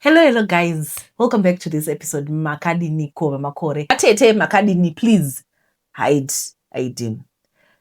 Hello guys, welcome back to this episode. Makadini kova makore atete makadini, please hide ID.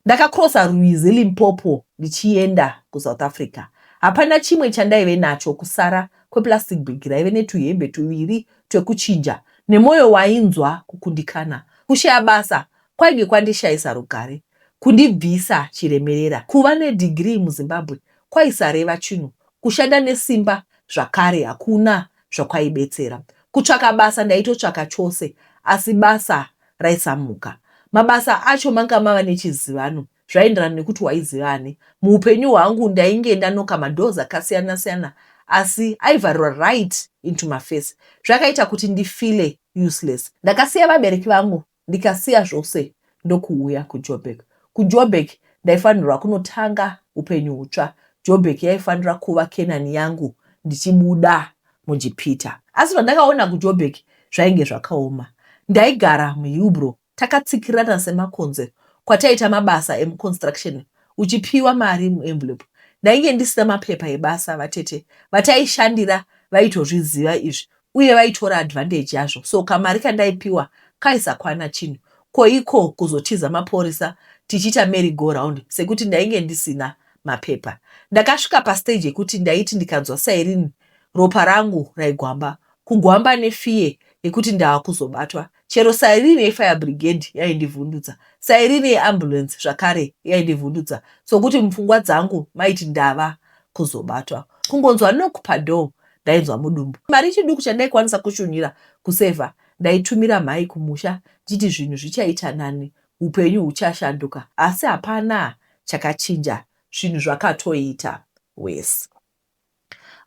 Ndakakrosa Ruizi Limpopo ndichienda kuSouth Africa. Hapana chimwe chandaive nacho kusara kweplastic bag raive netuhembe tuviri twekuchinja nemoyo wainzwa kukundikana. Kushaya basa kwainge kwandishaisa rugare, kundibvisa chiremerera. Kuva nedegree muZimbabwe kwaisareva chinhu, kushanda nesimba zvakare hakuna zvakwaibetsera. Kutsvaka basa ndaitotsvaka chose, asi basa raisamuka. Mabasa acho manga mava nechizivano zvaenderana nekuti waizivane. Muupenyu hwangu ndainge ndanoka madhozi akasiyana siyana, asi aivharirwa right into my face. Zvakaita kuti ndifile useless. Ndakasiya vabereki vangu ndikasiya zvose ndokuuya kuJoburg. KuJoburg ndaifanirwa kunotanga upenyu hutsva. Joburg yaifanira kuva Kenani yangu ndichibuda muJupiter. Asi zvandakaona kuJoburg zvainge zvakaoma. Ndaigara muHillbrow, takatsikirana semakonze kwataita mabasa emuconstruction, uchipiwa mari muenvelope. Ndainge ndisina mapepa ebasa vatete. Vataishandira vaitozviziva izvi uye vaitora advantage yazvo. So kamari kandaipiwa kaisakwana chinhu. Koiko kuzotiza maporisa tichiita merry go round sekuti ndainge ndisina mapepa. Ndakasvika pastage yekuti ndaiti ndikanzwa Sairini ropa rangu raigwamba. Kugwamba nefiye yekuti ndava kuzobatwa. Chero Sairini yefire brigade yaindivhundutsa, Sairini yeambulance zvakare yaindivhundutsa, sokuti mupfungwa dzangu maiti ndava kuzobatwa. Kungonzwa knock padoo ndainzwa mudumbu. Mari chiduku chandaikwanisa kushunira kusevha ndaitumira mhai kumusha ndichiti zvinhu zvichaita nani, upenyu huchashanduka. Asi hapana chakachinja, zvinhu zvakatoita worse.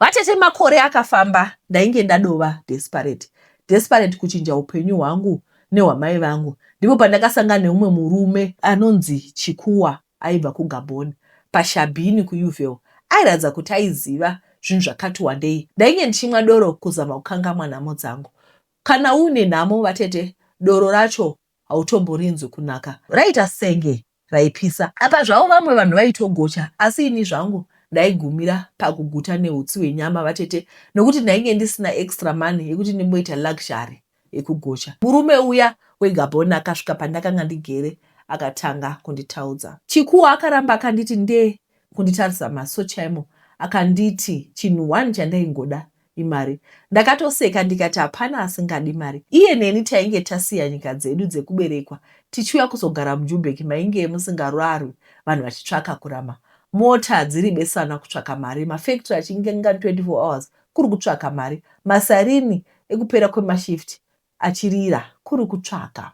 Vatete makore akafamba, ndainge ndadova desperate kuchinja upenyu hwangu nehwamai vangu. Ndipo pandakasangana neumwe murume anonzi Chikuwa aibva kuGabon paShabini kuUville. Airadza kuti aiziva zvinhu zvakati wandei. Ndainge ndichimwa doro kuzama kukangamwa nhamo dzangu. Kana une nhamo vatete, doro racho hautomborinzwi kunaka. Raita senge raipisa. Apa zvavo vamwe vanhu vaitogocha, asi ini zvangu ndaigumira pakuguta neutsi hwenyama vatete, nokuti ndainge ndisina extra money yekuti ndimboita luxury yekugocha. Murume uya weGabon akasvika pandakanga ndigere akatanga kunditaudza. Chikuwa akaramba akanditi ndee kunditarisa maso chaimo, akanditi chinhu 1 chandaingoda imari. Ndakatoseka ndikati hapana asingadi mari. Iye neni tainge tasiya nyika dzedu dzekuberekwa tichiuya kuzogara muJoburg, mainge musingararwi vanhu vachitsvaka kurama. Mota dziri besana kutsvaka mari, mafactory achingenga 24 hours kuri kutsvaka mari, masarini ekupera kwemashift achirira kuri kutsvaka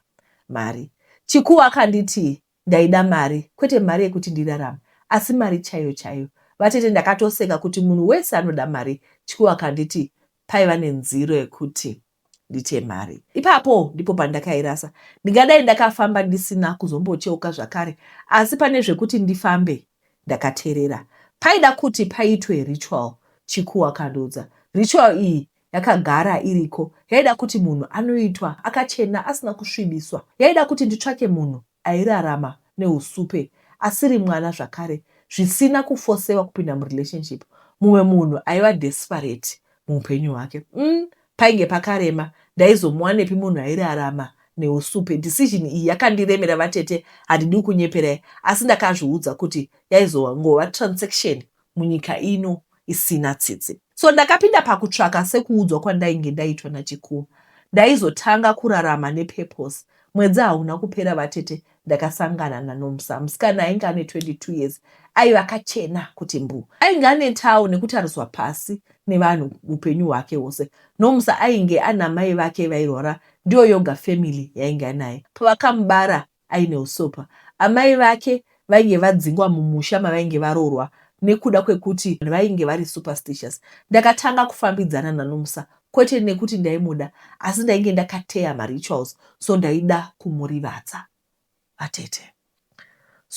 mari. Chikuwa akanditi ndaida mari, kwete mari yekuti ndirarame, asi mari chaiyo chaiyo. Vatete ndakatoseka kuti munhu wese anoda mari. Chikuwa akanditi paiva nenziro yekuti ndite mari. Ipapo ndipo pandakairasa. Ndingadai ndakafamba ndisina kuzombocheuka zvakare, asi pane zvekuti ndifambe ndakateerera. Paida kuti paitwe ritual. Chikuwa akandiudza ritual iyi yakagara iriko. Yaida kuti munhu anoitwa akachena asina kusvibiswa. Yaida kuti nditsvake munhu airarama neusupe, asiri mwana zvakare, zvisina kufosewa kupinda murelationship. Mumwe munhu aiva desperate muupenyu hwake. Painge pakarema. Ndaizomuwa nepi munhu airarama neusupe? Decision iyi yakandiremera vatete, handidi kunyeperai, asi ndakazviudza kuti yaizongova transaction munyika ino isina tsitsi. So ndakapinda pakutsvaka sekuudzwa kwandainge ndaitwa naChikuwa. Ndaizotanga kurarama nepurpose. Mwedzi hauna kupera vatete, ndakasangana naNomsa, musikana ainge ane 22 years, aiva akachena kuti mbu. Ainge ane tau nekutariswa pasi nevanhu upenyu hwake hwose. Nomsa ainge ana mai vake vairwara, ndiyo yoga family yainge anaye. Pavakamubara aine usopa. Amai vake vainge vadzingwa mumusha mavainge varoorwa nekuda kwekuti vainge vari superstitious. Ndakatanga kufambidzana naNomsa, kwete nekuti ndaimuda, asi ndainge ndakateya marituals, so ndaida kumurivadza. Vatete,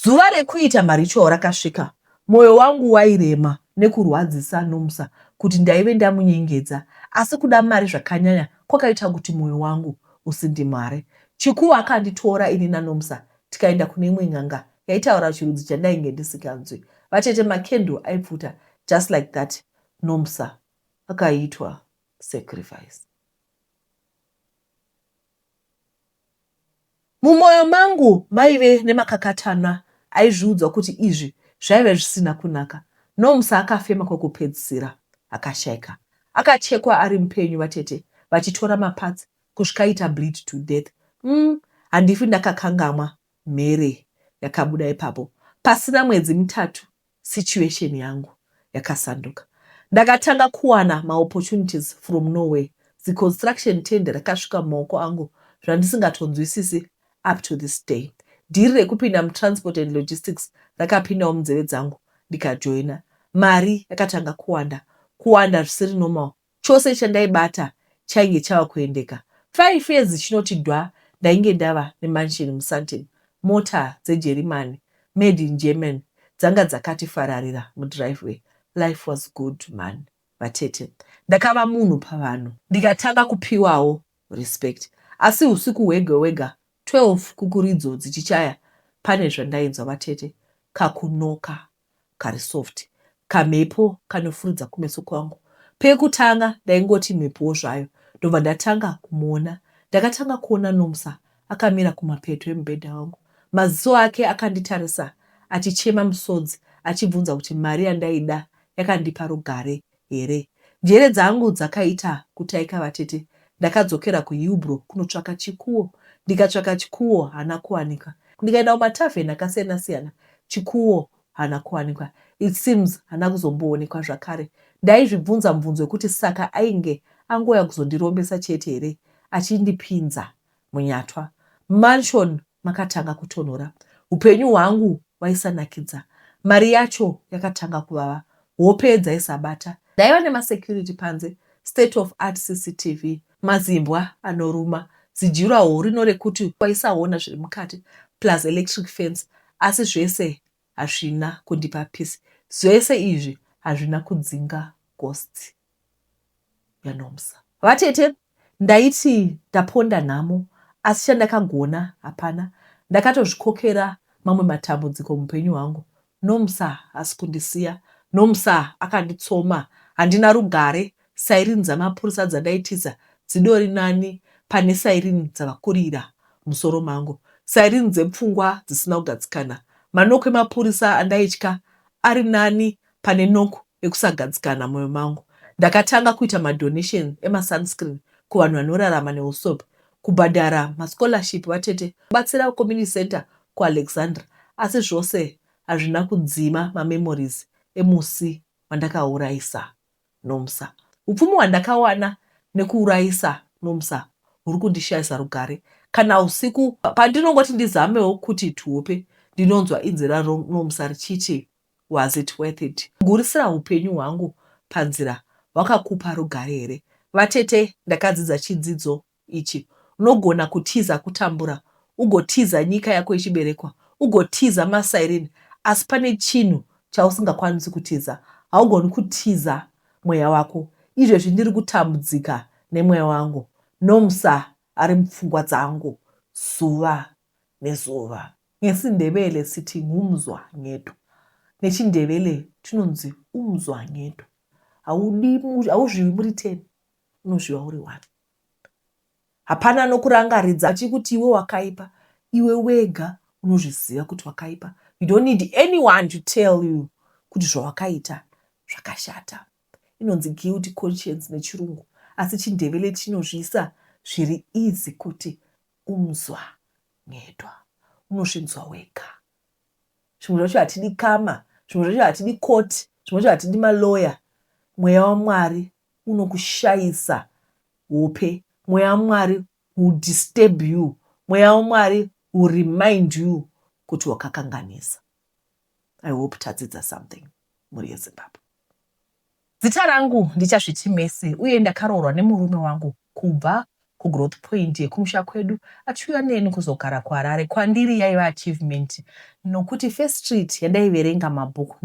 zuva rekuita maritual rakasvika. Moyo wangu wairema nekurwadzisa Nomsa kuti ndaive ndamunyengedza, asi kuda mari zvakanyanya kwakaita kuti moyo wangu usindimare. Chikuwa akanditora ini naNomsa tikaenda kune imwe n'anga yaitaura chirudzi chandainge ndisinganzwi. Vatete, makendo aipfuta. Just like that, Nomsa akaitwa sacrifice. Mumwoyo mangu maive nemakakatanwa aizviudzwa kuti izvi zvaive zvisina kunaka. Nomusa akafema kwekupedzisira akashayika. Akachekwa ari mupenyu vatete, vachitora mapatsi kusvika aita bleed to death. Handifi ndakakangamwa mhere yakabuda ipapo. Pasina mwedzi mitatu situation yangu yakasanduka. Ndakatanga kuwana maopportunities from nowhere. Construction tender rakasvika mumaoko angu zvandisingatonzwisisi up to this day. Dhiri rekupinda mutransport and logistics rakapindawo munzeve dzangu ndikajoina. Mari yakatanga kuwanda zvisiri normal. Chose chandaibata chainge chava kuendeka. 5 years chinoti dhwa ndainge ndava nemansion muSandton. Mota dzeJerimani made in German dzanga dzakati fararira mudriveway. Life was good man vatete. Ndakava munhu pavanhu ndikatanga kupiwawo respect. Asi usiku hwega 12 kukuridzo dzichichaya pane zvandainzwa vatete. Kakunoka kari soft, kamhepo kanofuridza kumeso kwangu. Pekutanga ndaingoti mhepowo zvayo, ndobva ndatanga kumuona. Ndakatanga kuona Nomusa akamira kumapeto emubhedha wangu. Maziso ake akanditarisa achichema musodzi, achibvunza kuti mari yandaida yakandipa rugare here. Njere dzangu dzakaita kutaika vatete. Ndakadzokera kuHillbrow kunotsvaka chikuwo. Ndikatsvaka chikuwo hana kuwanika. Ndikaenda kumatavheni akasiyana-siyana, chikuwo hana kuwanikwa. It seems hana kuzomboonekwa zvakare. Ndaizvibvunza mubvunzo wekuti saka ainge angoya kuzondirombesa chete here, achindipinza munyatwa. Mansion makatanga kutonhora. Upenyu hwangu hwaisanakidza. Mari yacho yakatanga kuvava. Hope dzaisabata. Ndaiva nemasecurity panze, state of art CCTV, mazimbwa anoruma, zijuraho rino rekuti waisaona zviri mukati, plus electric fence. Asi zvese hazvina kundipa peace. Zvese izvi hazvina kudzinga ghost yaNomusa. Vatete, ndaiti ndaponda nhamo, asi chandakagona hapana. Ndakatozvikokera mamwe matambudziko mupenyu hwangu. Nomusa hasi kundisiya. Nomusa akanditsoma. Handina rugare. Sairini dzamapurisa dzandaitiza dzidori nani pane sairini dzavakurira musoro mangu. Sairini dzepfungwa dzisina kugadzikana. Manoko emapurisa andaitya ari nani pane noko ekusagadzikana mwoyo mangu. Ndakatanga kuita madonation emasunscreen kuvanhu vanorarama neusopi, kubhadhara mascholarship vatete, kubatsira community center kuAlexandra. Asi zvose hazvina kudzima mamemories emusi wandakaurayisa Nomusa. Upfumi hwandakawana nekuurayisa Nomusa huri kundishayisa rugare. Kana usiku pandinongoti ndizamewo kuti tuhope, ndinonzwa inzwi raNomusa richiti, was it worth it? Kugurisira upenyu hwangu panzira hwakakupa rugare here? Vatete, ndakadzidza chidzidzo ichi. Unogona kutiza kutambura, ugotiza nyika yako ichiberekwa, ugotiza masairini, asi pane chinhu chausingakwanisi kutiza. Haugoni kutiza mweya wako. Izvezvi ndiri kutambudzika nemweya wangu. Nomusa ari mupfungwa dzangu zuva nezuva. NesiNdebele siti ngumzwa ngedu. NechiNdebele tinonzi umzwa ngedu. Hauzviwi muri 10, unozviwa uri 1. Hapana nokurangaridza achikuti iwe wakaipa. Iwe wega unozviziva kuti wakaipa. You don't need anyone to tell you kuti zvawakaita zvakashata. Inonzi guilty conscience nechirungu. Asi chiNdebele chinozvisa zviri easy kuti umzwa ngedwa. Unozvinzwa wega. Zvimwe zvacho hatidi kama, zvimwe zvacho hatidi court, zvimwe zvacho hatidi malawyer. Mweya waMwari unokushayisa hope. Mweya waMwari will disturb you. Mweya waMwari will remind you kuti wakakanganisa. I hope tadzidza something muri yeZimbabwe. Zita rangu ndichazviti Messi, uye ndakaroorwa nemurume wangu kubva kuGrowth Point yekumusha kwedu achiuya neni kuzogara kuHarare. Kwandiri yaiva achievement nokuti First Street yandaiverenga mabhuku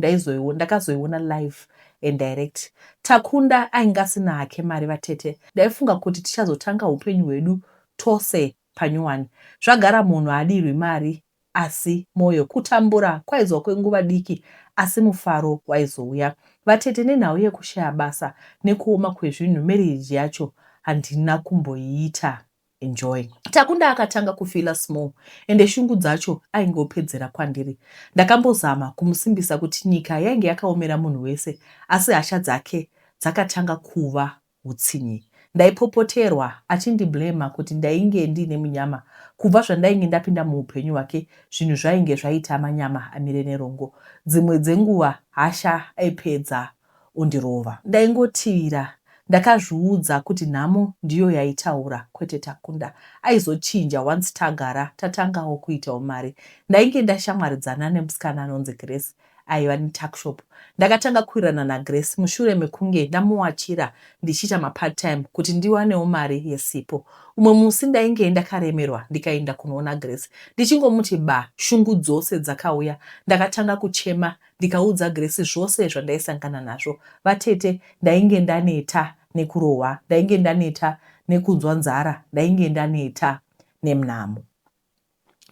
ndakazoiona live and direct. Takunda ainge asina hake mari vatete. Ndaifunga kuti tichazotanga upenyu hwedu tose panyuwani. Zvagara munhu adirwi mari asi mwoyo, kutambura kwaizwa kwenguva diki asi mufaro waizouya. Vatete, nenhau yekushaya basa nekuoma kwezvinhu, marriage yacho handina kumboiita enjoy. Takunda akatanga kufila small ende shungu dzacho aingopedzera kwandiri. Ndakambozama kumusimbisa kuti nyika yainge yakaomera munhu wese, asi hasha dzake dzakatanga kuva utsinyi. Ndaipopoterwa achindiblema kuti ndainge ndine munyama. Kubva zvandainge ndapinda muupenyu hwake, zvinhu zvainge zvaita manyama amire nerongo. Dzimwe dzenguva hasha aipedza undirova. Ndaingotivira. Ndakazviudza kuti nhamo ndiyo yaitaura kwete Takunda. Aizochinja once tagara tatangawo kuitawo mari. Ndainge ndashamwaridzana nemusikana anonzi Grace aiva netuckshop. Ndakatanga kuwirirana naGrace mushure mekunge ndamuwachira ndichiita mapart time kuti ndiwanewo mari yesipo. Umwe musi ndainge ndakaremerwa ndikaenda kunoona Grace. Ndichingomuti ba, shungu dzose dzakauya. Ndakatanga kuchema ndikaudza Grace zvose zvandaisangana nazvo. Vatete, ndainge ndaneta nekurohwa, ndainge ndaneta nekunzwa nzara, ndainge ndaneta nemunhamo.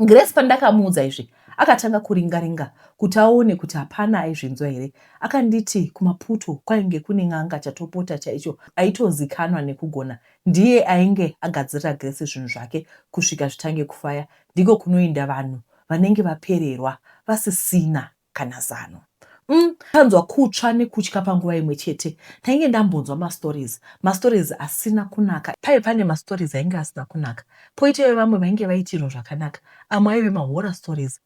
Grace pandakamuudza izvi akatanga kuringaringa kuti aone kuti hapana aizvinzwa here. Akanditi kumaputo kwainge kune n'anga chatopota chaicho aitozikanwa nekugona. Ndiye ainge agadzirira Grace zvinhu zvake kusvika zvitange kufaya. Ndiko kunoenda vanhu vanenge vapererwa vasisina kana zano. Kanzwa kutsva nekutya panguva imwe chete. Ndainge ndambonzwa mastories asina kunaka. Pane mastories ainge asina kunaka. Poitawo vamwe vainge vaitirwa zvakanaka. Amwe aive mahorror stories.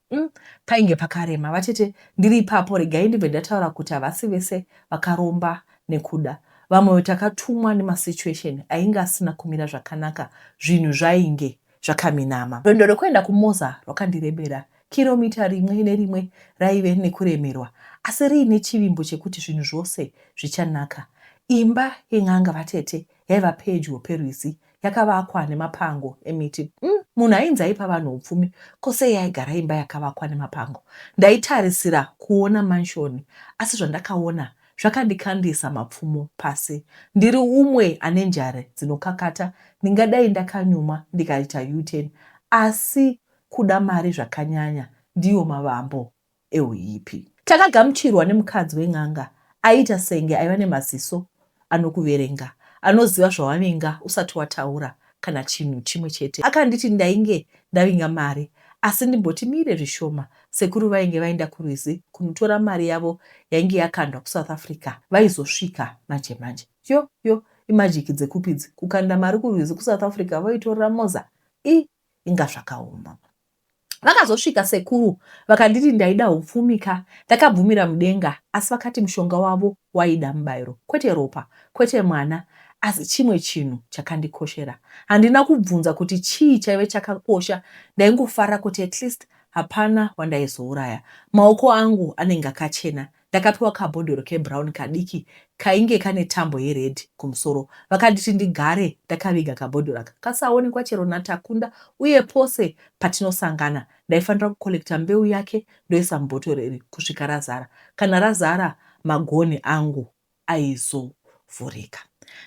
Painge pakarema. Vatete, ndiri ipapo regai ndibve ndataura kuti havasi vese vakaromba nekuda. Vamwe takatumwa nemasituation ainge asina kumira zvakanaka. Zvinhu zvainge zvakaminama. Rwendo rwekuenda kuMoza rwakandirebera. Kiromita rimwe nerimwe raive nekuremerwa, asi riine chivimbo chekuti zvinhu zvose zvichanaka. Imba yen'anga vatete yaiva pedyo perwizi, yakavakwa nemapango emiti. Munhu ainzi aipa vanhu upfumi, kosei aigara imba yakavakwa nemapango. Ndaitarisira kuona manshoni, asi zvandakaona zvakandikandisa mapfumo pasi. Ndiri umwe ane njare dzinokakata, ndingadai ndakanyuma ndikaita U-turn, asi kuda mari zvakanyanya ndiyo mavambo euipi. Takagamuchirwa nemukadzi wen'anga aita senge aiva nemaziso anokuverenga, anoziva zvawavinga usati wataura kana chinhu chimwe chete. Akanditi ndainge ndavinga mari, asi ndimboti mire zvishoma. Sekuru vainge vaenda kurwizi kunotora mari yavo yainge yakandwa kuSouth Africa, vaizosvika manje manje. Yo, imajiki dzekupidzi, kukanda mari kurwizi kuSouth Africa voitorera Moza. Inga zvakaoma. Vakazosvika sekuru vakanditi ndaida upfumika. Ndakabvumira mudenga, asi vakati mushonga wavo waida mubayiro, kwete ropa, kwete mwana, asi chimwe chinhu chakandikoshera. Handina kubvunza kuti chii chaive chakakosha. Ndaingofarira kuti at least hapana wandaizouraya. Maoko angu anenge akachena. Ndakapiwa kabhodhoro kebrown kadiki kainge kane tambo yered kumusoro. Vakanditi ndigare ndakaviga kabhodhoro aka kasaonekwa chero naTakunda, uye pose patinosangana ndaifanira kukolekta mbeu yake ndoisa mubhotoro iri kusvika razara. Kana razara, magoni angu aizovhurika.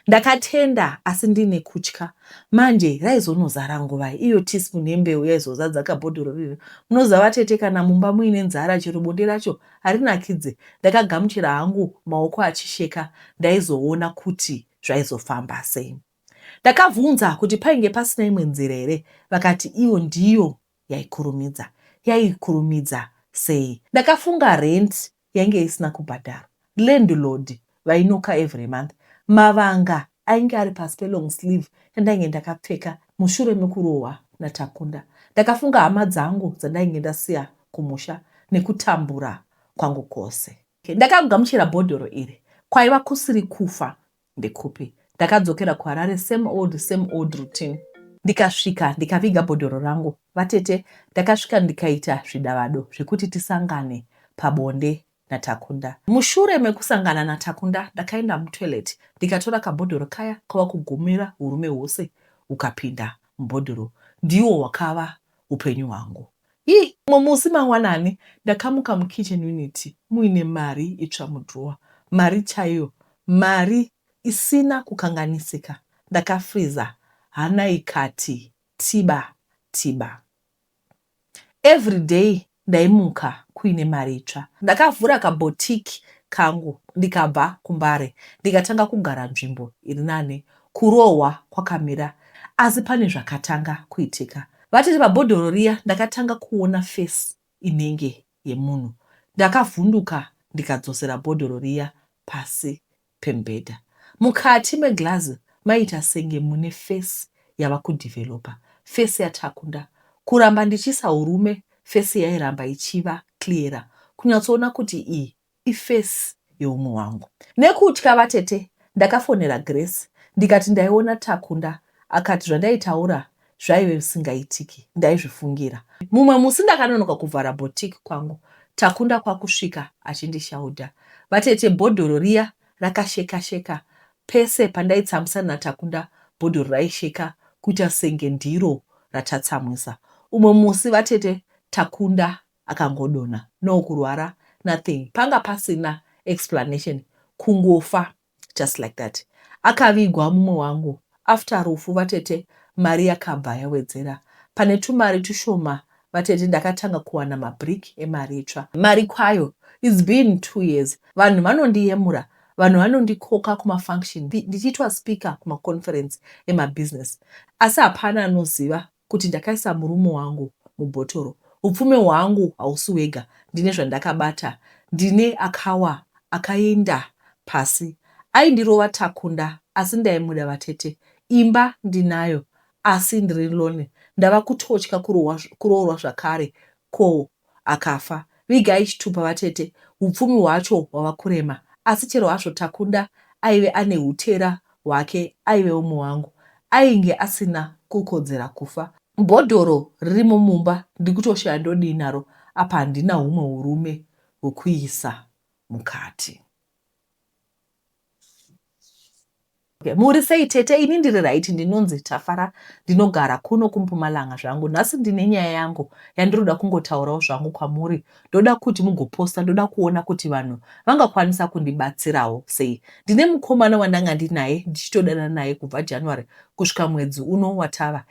Ndakatenda asi ndine kutya. Manje raizonozara nguva iyo teaspoon yembeu yaizozadza kabhodhoro riri. Munoziva vatete, kana mumba muine nzara chero bonde racho harinakidze. Ndakagamuchira hangu maoko achisheka, ndaizoona kuti zvaizofamba sei. Ndakabvunza kuti painge pasina imwe nzira here. Vakati iyo ndiyo yaikurumidza. Yaikurumidza sei? Ndakafunga rent yainge isina kubhadharwa, landlord vainoka every month, mavanga ainge ari pasi pelong sleeve yandainge ndakapfeka mushure mekurohwa naTakunda. Ndakafunga hama dzangu dzandainge ndasiya kumusha nekutambura kwangu kwose. Ndakagamuchira bhodhoro iri. Kwaiva kusiri kufa ndekupi. Ndakadzokera kuHarare, same old routine. Ndikasvika ndikaviga bhodhoro rangu. Vatete, ndakasvika ndikaita zvidavado zvekuti tisangane pabonde naTakunda. Mushure mekusangana naTakunda ndakaenda mutoilet ndikatora kabhodhoro kaya kava kugumira hurume hwose ukapinda mubhodhoro. Ndiwo wakava upenyu hwangu. Mumwe musi mangwanani ndakamuka mukitchen unit muine mari itsva mudhrowa, mari chaiyo, mari isina kukanganisika. Ndakafriza, hana ikati tiba. Every day ndaimuka kuine mari itsva. Ndakavhura kabhotiki kangu ndikabva kuMbare ndikatanga kugara nzvimbo iri nane. Kurohwa kwakamira, asi pane zvakatanga kuitika. Vatete pabhodhoro riya ndakatanga kuona fesi inenge yemunhu. Ndakavhunduka ndikadzosera bhodhoro riya pasi pemubhedha. Mukati meglazi maita senge mune fesi yava kudhivhelopa, fesi yaTakunda. Kuramba ndichiisa urume, fesi yairamba ichiva kliyera, kunyatsoona kuti iyi ifesi yeumwe wangu. Nekutya vatete, ndakafonera Grace ndikati ndaiona Takunda. Akati zvandaitaura zvaive visingaitiki, ndaizvifungira. Mumwe musi ndakanonoka kuvhara bhotiki kwangu, Takunda kwakusvika achindishaudha. Vatete, bhodhoro riya rakasheka-sheka. Pese pandaitsamusana naTakunda, bhodhoro raisheka kuita senge ndiro ratatsamwisa. Umwe musi vatete, Takunda akangodonha. No kurwara, nothing. Panga pasina explanation, kungofa, just like that. Akavigwa mumwe wangu. After rufu vatete, mari yakabva yawedzera. Pane tumari tushoma vatete ndakatanga kuwana mabrick emari itsva. Mari kwayo, it's been 2 years. Vanhu vanondiyemura, vanhu vanondikoka kumafunction, ndichiitwa speaker kumaconference emabusiness. Asi hapana anoziva kuti ndakaisa murume wangu mubhotoro. Upfume hwangu hausi wega, ndine zvandakabata, ndine akawa akaenda pasi. Aindirova Takunda, asi ndaimuda vatete. Imba ndinayo, asi ndiri lonely. Ndava kutotya kuroorwa zvakare, ko akafa. Vigai chitupa vatete, upfumi hwacho hwava kurema. Asi chero hazvo Takunda aive ane hutera hwake, aive umwe wangu, ainge asina kukodzera kufa. Bhodhoro ririmo mumba, ndikutoshaya ndodii naro, apa handina humwe urume hwokuisa mukati. Okay. Muri sei tete? Ini ndiri right, ndinonzi Tafara, ndinogara kuno kuMpumalanga zvangu. Nhasi ndine nyaya yangu yandiroda kungotaurawo zvangu kwamuri. Ndoda kuti mugoposta, ndoda kuona kuti vanhu vangakwanisa kundibatsirawo sei. Ndine mukomana wandanga ndinaye, ndichitodana naye kubva January kusvika mwedzi uno watava.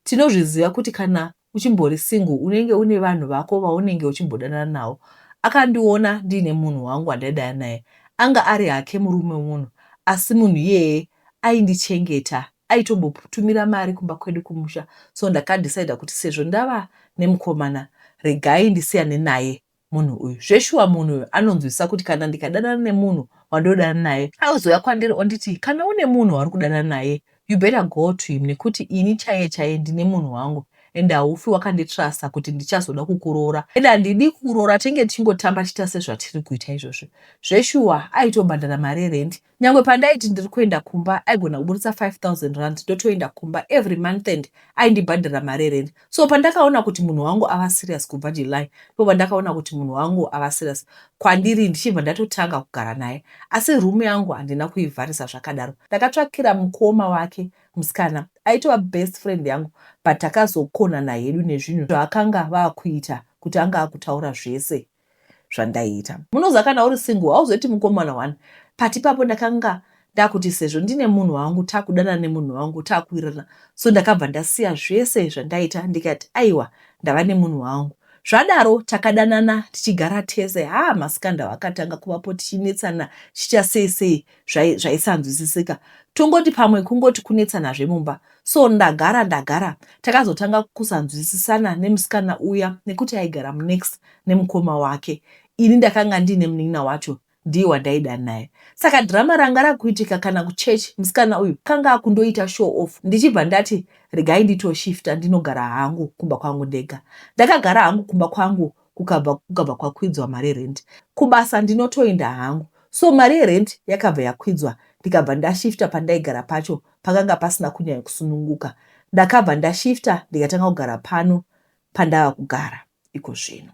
Tinozviziva kuti kana uchimbori single unenge une vanhu vako vaunenge uchimbodana navo. Akandiona ndine munhu wangu wandadana naye. Anga ari hake murume munhu. Asi munhu iyeye aindichengeta, aitombotumira mari kumba kwedu kumusha. So ndakadhisaidha kuti sezvo ndava nemukomana, regai ndisiyane naye munhu uyu. Zveshuwa munhu uyu anonzwisa kuti kana ndikadanana nemunhu wandodana naye, auzoya kwandiri onditi, kana une munhu wari kudana naye, you better go to him, nekuti ini chaiye ndine munhu wangu. Ende haufi wakanditrasta kuti ndichazoda kukuroora. Ende handidi kuroora, tenge tichingotamba chita sezvatiri kuita izvozvo. Zveshuwa aitobhadhara mari yerendi. Nyangwe pandaiti ndiri kuenda kumba, aigona kuburitsa 5,000 rand ndotoenda kumba every month end, aindibhadhara mari yerendi. So pandakaona kuti munhu wangu ava serious kubva July, ndipo pandakaona kuti munhu wangu ava serious kwandiri, ndichibva ndatotanga kugara naye. Asi rume yangu handina kuivharisa zvakadaro. Ndakatsvakira mukoma wake musikana, aitova best friend yangu, but takazokona nayedu nezvinhu zvaakanga vaakuita kuti anga akutaura zvese zvandaiita. Munoziva kana uri single hauzoiti mukomana wani. Pati papo ndakanga ndakuti sezvo ndine munhu wangu, takudana nemunhu wangu, takuirana. So ndakabva ndasiya zvese zvandaita ndikati aiwa, ndava nemunhu wangu. Zvadaro takadanana tichigara tese. Masikanda vakatanga kuvapo tichinetsana chicha sei zvaisanzwisisika. Tongoti pamwe kungoti kunetsana zvemumba. So ndagara takazotanga kusanzwisisana nemusikana uya nekuti aigara munext nemukoma wake. Ini ndakanga ndine munin'ina wacho, ndiye wandaida naye. Saka drama ranga rakuitika kana kuchechi, musikana uyu kanga akundoita show off. Ndichibva ndati regai nditoshifta ndinogara hangu kumba kwangu ndega. Ndakagara hangu kumba kwangu kukabva kwakwidzwa mari yerendi. Kubasa ndinotoenda hangu. So mari yerendi yakabva yakwidzwa, ndikabva ndashifta pandaigara pacho, pakanga pasina kunyanya kusununguka. Ndakabva ndashifta ndikatanga kugara pano pandava kugara iko zvino.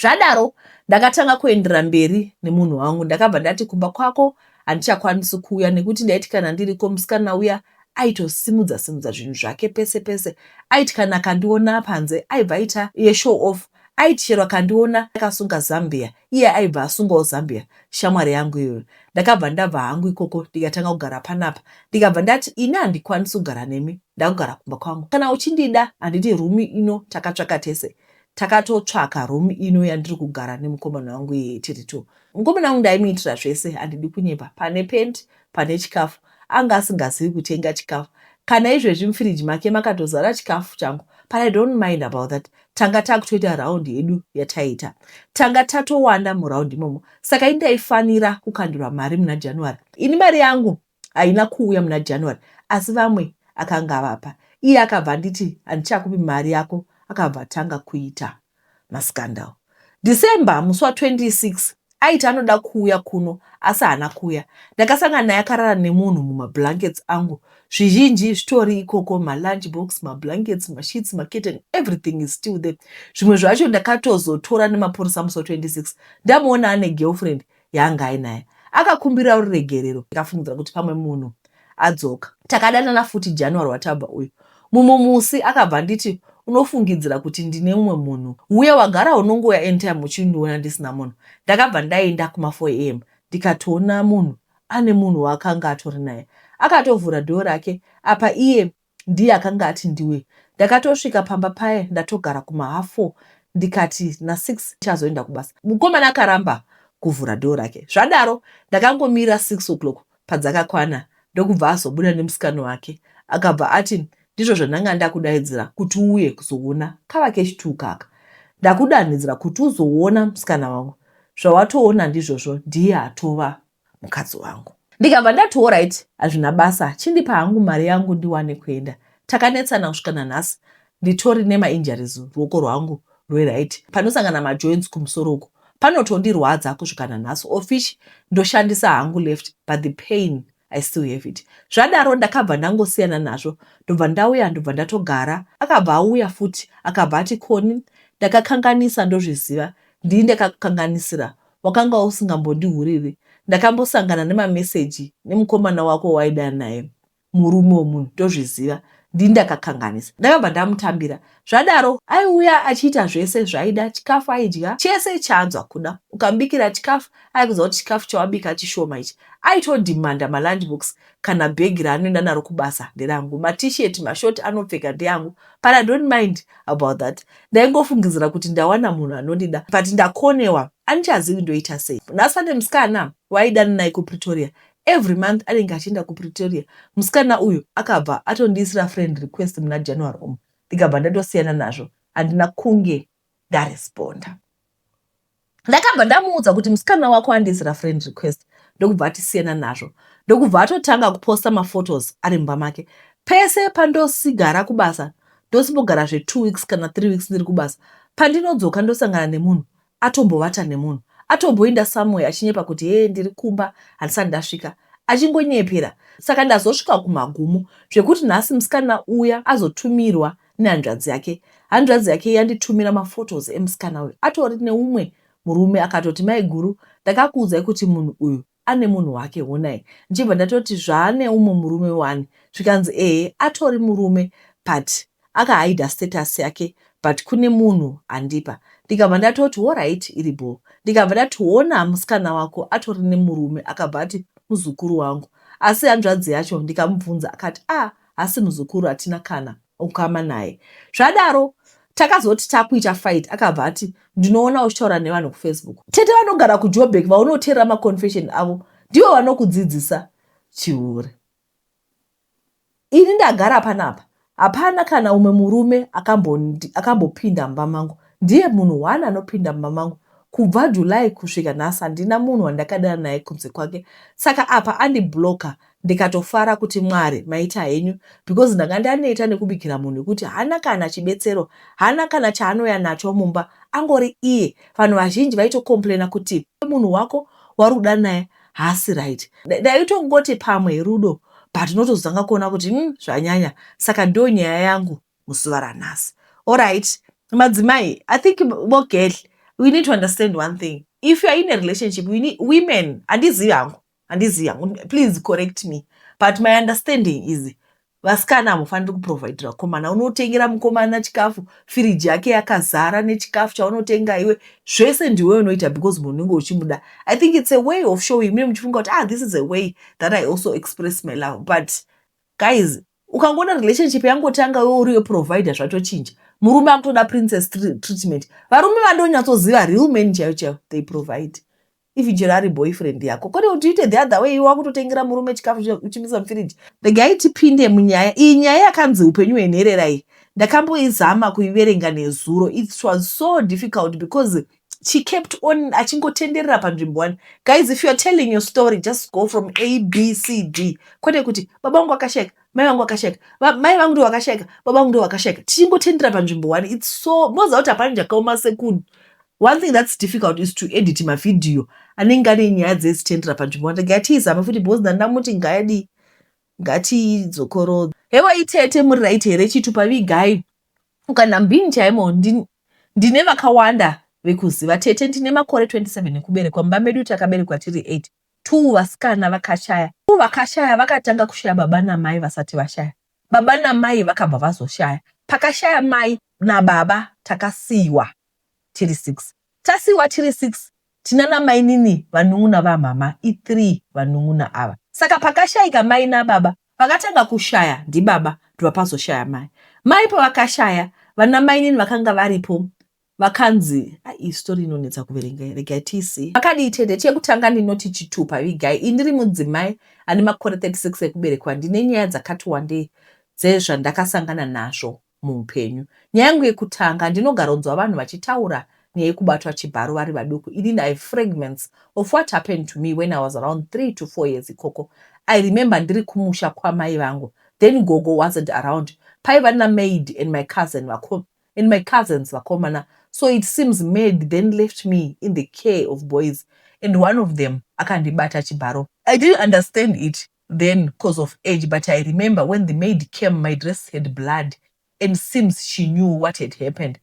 Zvadaro ndakatanga kuendera mberi nemunhu wangu. Ndakabva ndati kumba kwako handichakwanisi kuuya nekuti ndaiti kana ndiriko musikana uya aitosimudza zvinhu zvake pese. Aiti kana akandiona panze aibva aita yeshow off. Aiti chero akandiona akasunga Zambia, iye aibva asungawo Zambia. Shamwari yangu iyoyo. Ndakabva ndabva hangu ikoko ndikatanga kugara panapa. Ndikabva ndati ini handikwanisi kugara nemi. ndakugara kumba kwangu. Kana uchindida handiti rumi ino takatsvaka tese. Takatotsvaka rumi ino yandiri kugara nemukomana wangu ye32. Mukomana wangu ndaimuitira zvese, handidi kunyepa. Pane pendi, pane chikafu. Anga asingazivi kutenga chikafu. Kana izvezvi mufiriji make makatozara chikafu changu. But I don't mind about that. Tanga takutoita raundi yedu yataita. Tanga tatowanda muraundi imomo. Saka indaifanira kukandurwa mari muna January. Ini mari yangu haina kuuya muna January. Asi vamwe akanga vapa. Iye akabva nditi handichakupi mari yako. Akabva tanga kuita maskandal. December musi wa26 aiti anoda kuuya kuno asi haana kuuya. Ndakasangana naye akarara nemunhu mumablankets angu. Zvizhinji zvitori ikoko, malunchbox, mablankets, masheets, maketen, everything is still there. Zvimwe zvacho ndakatozotora nemapurisa musi wa26. Ndamuona ane girlfriend yaanga ainaye. Akakumbira ruregerero. Ndikafungidzira kuti pamwe munhu adzoka. Takadanana futi January watabva uyu. Mumwe musi akabva nditi unofungidzira kuti ndine umwe munhu. Uye wagara unongoya anytime uchindiona ndisina munhu. Ndakabva ndaenda kuma4 am. Ndikatoona munhu ane munhu waakanga atori naye. Akatovhura dhoo rake. Apa iye ndiye akanga ati ndiwe. Ndakatosvika pamba paye ndatogara kuma4:30. Ndikati na6 chazoenda kubasa. Mukomana akaramba kuvhura dhoo rake. Zvadaro ndakangomira 6 o'clock padzakakwana. Ndokubva azobuda nemusikano wake. Akabva ati ndizvo zvandanga ndakudaidzira kuti uye kuzoona kavake chitu kaka. Ndakudanidzira kuti uzoona musikana wangu. Zvawatoona ndizvozvo ndiye atova mukadzi wangu. Ndikabva ndati alright, hazvina basa, chindipa hangu mari yangu ndiwane kuenda. Takanetsana kusvika nanhasi. Nditori nemainjuries ruoko rwangu rweright. Panosangana majoints kumusoro uko. Panotondirwadza kusvika nanhasi. Of which ndoshandisa hangu left, but the pain I still have it. Zvadaro ndakabva ndangosiyana nazvo. Ndobva ndauya ndobva ndatogara. Akabva auya futi. Akabva ati Koni, ndakakanganisa ndozviziva. Ndii ndakakanganisira. Wakanga usingambondihuriri. Ndakambosangana nemameseji nemukomana wako waida naye. Murume womunhu ndozviziva. Ndii ndakakanganisa. Ndakabva ndamutambira. Zvadaro aiuya achiita zvese zvaida, chikafu aidya, chese chaanzwa kuda. Ukambikira chikafu, aikuziva kuti chikafu chawabika chishoma ichi. Aitodhimanda malunchbox kana bhegi raanoenda naro kubasa nderangu. Matisheti, mashoti anopfeka ndeyangu. But I don't mind about that. Ndaingofungidzira kuti ndawana munhu anondida. But ndakonewa, anichazivi ndoita sei. Nasane musikana waidana naye kuPretoria. Every month anenge achienda kuPretoria. Musikana uyu akabva atondiisira friend request muna January umu. Ndikabva ndatosiyana nazvo. Handina kunge ndaresponda. Ndakabva ndamuudza kuti musikana wako andiisira friend request. Ndokubva atisiyana nazvo. Ndokubva atotanga kuposta maphotos ari mumba make. Pese pandosigara kubasa. Ndosimbogara 2 weeks kana 3 weeks ndiri kubasa. Pandinodzoka ndosangana nemunhu. Atombovata nemunhu. Atomboenda somewhere achinyepa kuti ndiri kumba handisati ndasvika. Achingonyepera. Saka ndazosvika kumagumo zvekuti nhasi musikana uya azotumirwa nehanzvadzi yake. Hanzvadzi yake yanditumira maphotos emusikana uyu. Atori neumwe murume akatoti maiguru, ndakakuudzai kuti munhu uyu ane munhu wake honai. Ndichibva ndatoti zvaane umwe murume wani. Zvikanzi atori murume but akahaidha status yake but kune munhu andipa. Ndikabva ndatoti alright iribo. Ndikabva ndationa musikana wako atori nemurume akabva ati muzukuru wangu. Asi hanzvadzi yacho ndikamubvunza akati asi muzukuru atina kana ukama naye. Zvadaro takazoti takuita fight akabva ati ndinoona uchitaura nevanhu kuFacebook. Tete vanogara kuJoburg vaunotera maconfession avo ndivo vanokudzidzisa chihure. Ini ndagara panapa. Hapana kana umwe murume akambopinda mumba mangu. Ndiye munhu wani anopinda mumba mangu. Kubva July kusvika nhasi handina munhu wandakadana naye kunze kwake. Saka apa andibloka. Ndikatofara kuti Mwari maita henyu because ndanga ndaneta nekubikira munhu kuti hana kana chibetsero, hana kana chaanoya nacho mumba, angori iye. Vanhu vazhinji vaitokomplaina kuti munhu wako wari kuda naye haasi right. Ndaitongoti pamwe rudo but notozanga kuona kuti zvanyanya. Saka ndo nyaya yangu muzuva ranhasi. Alright, madzimai, I think girl, we need to understand one thing. If you are in a relationship, we need women, please correct me. But my understanding is vasikana hamufaniri kuprovidera komana. Unotengera mukomana chikafu, firiji yake yakazara nechikafu chaunotenga iwe. Zvese ndiwe unoita because munhu unenge uchimuda. I think it's a way of showing. Mune muchifunga kuti this is a way that I also express my love. But guys, ukangona relationship yangotanga wewe uri provider zvatochinja. Murume akutoda princess treatment. Varume vandonyatsozviva real men chaivo they provide. If chero ari boyfriend yako kwete kuti uite the other way wakutotengera murume chikafu uchimisa mufiriji. Regai tipinde munyaya iyi. Nyaya yakanzi upenyu hwenherera iyi ndakamboizama kuiverenga nezuro. It was so difficult because she kept on achingotenderera panzvimbo 1. Guys, if you are telling your story, just go from A, B, C, D. Kwete kuti baba vangu wakasheka, mai vangu wakasheka, mai vangu ndio wakasheka, baba vangu ndio wakasheka. Tichingotendera panzvimbo 1. It's so moza kuti hapana chakaoma sekundu. One thing that's difficult is to edit my video. Anenge ane nyaya dzezitendera panzvimbo 1. Ngatiizama futi because ndandamuti ngatiidzokorodza. Hewa itete muri right here chitupa vigai. Ukana mbini chaimo ndine vakawanda vekuziva. Tete ndine makore 27 ekuberekwa. Mumba medu takaberekwa tiri 8. 2 vasikana vakashaya. 2 vakashaya vakatanga kushaya baba namai vasati vashaya. Baba namai vakabva vazoshaya. Pakashaya mai nababa takasiyiwa tiri 6. Tasiyiwa tiri 6. Tinana mai nini vanun'una vamama i3 vanun'una ava. Saka pakashayika mai nababa vakatanga kushaya ndibaba ndivapazoshaya mai. Mai pavakashaya vana mai nini vakanga varipo vakanzi istori inonetsa kuverenga regai tisi. Vakadi tende chekutanga ndinoti chitupa vigai. Indiri mudzimai ane makore 36 ekuberekwa. Ndine nyaya dzakati wandei dzezvandakasangana nazvo muupenyu. Nyaya yangu yekutanga ndinogaronzwa vanhu vachitaura nyaya yekubatwa chibharo vari vaduku. Inini I have fragments of what happened to me when I was around 3 to 4 years ikoko. I remember ndiri kumusha kwamai vangu. Then gogo wasn't around. Paiva na maid and my cousins vakomana. So it seems maid then left me in the care of boys. And one of them akandibata chibharo. I didn't understand it then because of age, but I remember when the maid came, my dress had blood. And seems she knew what had happened.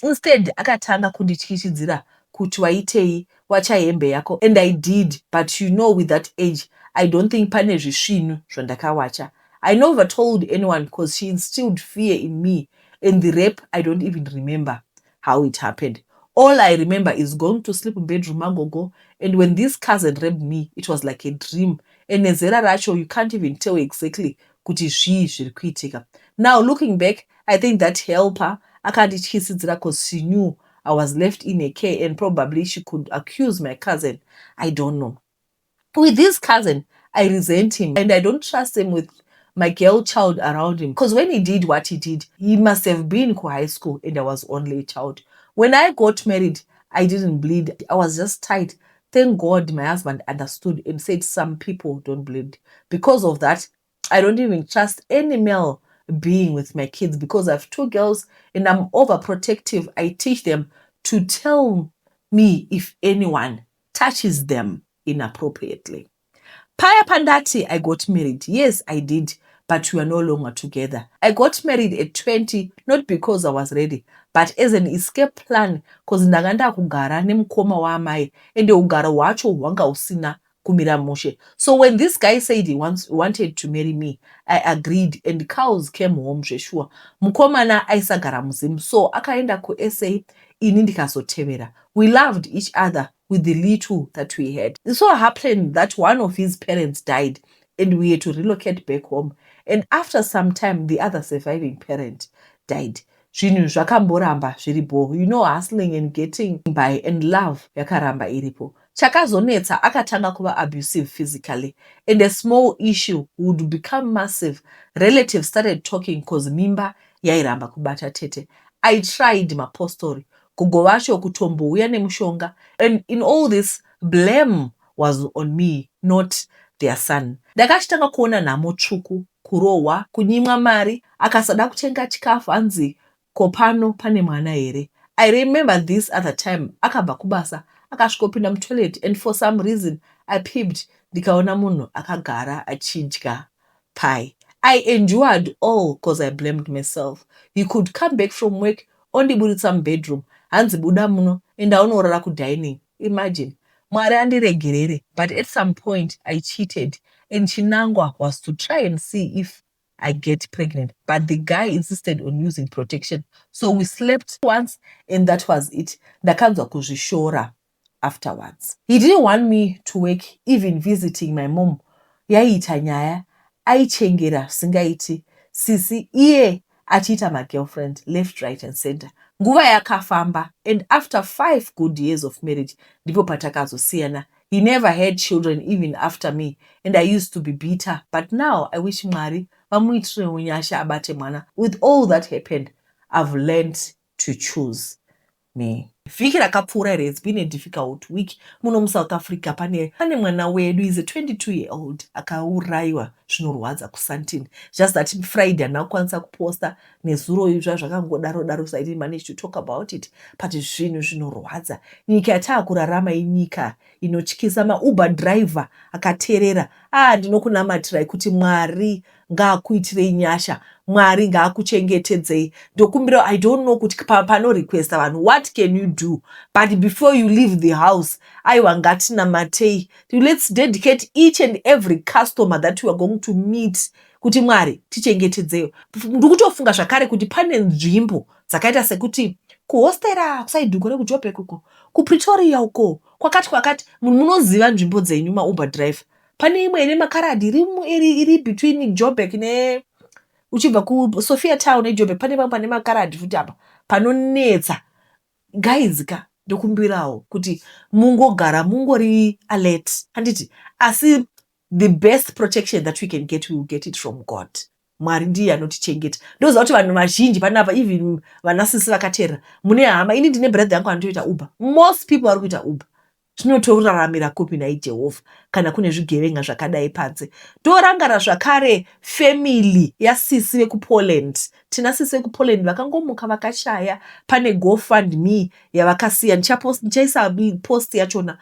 Instead, akatanga kundityityidzira kuti waitei wacha hembe yako. And I did, but you know with that age, I don't think pane zvisvinu zvandakawacha. I never told anyone because she instilled fear in me. And the rape, I don't even remember how it happened. All I remember is going to sleep in bedroom magogo. And when this cousin raped me, it was like a dream. And nezera racho, you can't even tell exactly kuti zvii zviri kuitika. Now looking back, I think that helper akandityisidzira because she knew I was left in a care and probably she could accuse my cousin. I don't know. With this cousin, I resent him and I don't trust him with my girl child around him. Because when he did what he did, he must have been to high school and I was only a child. When I got married, I didn't bleed. I was just tight. Thank God my husband understood and said some people don't bleed. Because of that, I don't even trust any male being with my kids because I have 2 girls and I'm overprotective. I teach them to tell me if anyone touches them inappropriately. Paya pandati, I got married. Yes, I did, but we are no longer together. I got married at 20, not because I was ready, but as an escape plan, because ndaganda kugara nemukoma waamai, and ugaro wacho wanga usina kumira mushe. So when this guy said he wanted to marry me, I agreed, and cows came home, sure. Mukomana aisagara muzimu, so akaenda ku SA, ini ndikazotevera. We loved each other with the little that we had. It so happened that one of his parents died and we had to relocate back home. And after some time, the other surviving parent died. Zvinhu zvakamboramba zviripo. You know, hustling and getting by and love yakaramba iripo. Chakazonetsa akatanga kuva abusive physically. And a small issue would become massive. Relatives started talking because mimba yairamba kubata tete. I tried mapostori. Kugovacho kutombouya nemushonga. And in all this, blame was on me, not their son. Ndakachitanga kuona nhamo tsvuku, kurohwa, kunyimwa mari, akasada kutenga chikafu anzi kopano pane mwana here. I remember this other time, akabva kubasa, akasvikopinda mutoilet, and for some reason, I peeped, ndikaona munhu akagara achidya pie. I endured all because I blamed myself. He could come back from work, ondiburitsa mubedroom, hanzi buda muno, and aunorara kudining. Imagine. Mwari andiregerere. But at some point, I cheated. And chinangwa was to try and see if I get pregnant. But the guy insisted on using protection. So we slept once, and that was it. Ndakanzwa kuzvishora afterwards. He didn't want me to work, even visiting my mom. Yaiita nyaya. Aichengera singaiti. sisi iye achiita magirlfriend left right and center. Nguva yakafamba, and after 5 good years of marriage ndipo patakazosiyana. He never had children even after me, and I used to be bitter, but now I wish Mwari vamuitire unyasha abate mwana. With all that happened, I've learned to choose me. Vhiki rakapfuura here, it's been a difficult week. Muno muSouth Africa pane mwana wedu is a 22-year-old akauraiwa zvinorwadza kuSandton. Just that Friday anakwanisa kuposta nezuro izva zvakangodaro so I didn't manage to talk about it. But zvinhu zvinorwadza. Nyika yataakurarama inyika inotyisa. MaUber driver akateerera. Ndinokunamatirai kuti Mwari ngaakuitirei nyasha. Mwari ngaakuchengetedzei. Ndokumbira, I don't know kuti pano requesta vanhu, what can you do? But before you leave the house, aiwa ngatinamatei. Let's dedicate each and every customer that we are going to meet kuti Mwari tichengetedzeyo. Ndikutofunga zvakare kuti pane nzvimbo dzakaita sekuti kuhostera kusaidhuko rekuJoburg uko, kuPretoria uko, kwakati munhu munoziva nzvimbo dzenyu maUber driver. Pane imwe ine makaradhi iri between Joburg ne uchibva kuSophia Town neJoburg, pane makaradhi futi apa panonetsa. Guys ndokumbirawo kuti mungogara mungori alert. Handiti asi the best protection that we can get, we will get it from God. Mwari ndiye anotichengeta. Ndoziva kuti vanhu vazhinji panapa, even vanasisi vakateerera, mune hama. Ini ndine brother yangu anotoita Uber. Most people vari kuita Uber. Zvinotoraramira kupi naJehovha kana kune zvigevenga zvakadai panze. Torangara zvakare family yasisi vekuPoland. Tina sisi vekuPoland vakangomuka vakashaya. Pane GoFundMe yavakasiya. Ndichaisa post yachona.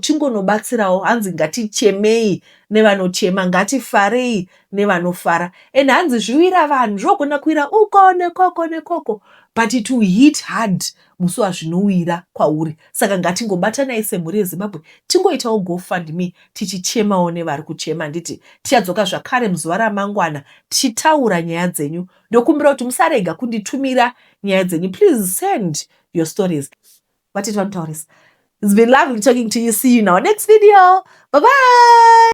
Tingonobatsirawo, hanzi ngatichemei nevanochema, ngatifarei nevanofara. And hanzi zviwira vanhu zvogona kuwira uko nekoko nekoko, but it will hit hard musi wazvinowira kwauri. Saka ngatingobatanai semhuri yeZimbabwe, tingoitawo GoFundMe tichichemawo nevari kuchema. Nditi tichadzoka zvakare muzuva ramangwana tichitaura nyaya dzenyu. Ndokumbira kuti musarega kunditumira nyaya dzenyu. Please send your stories. What did you want to tell us? It's been lovely talking to you. See you in our next video. Bye-bye.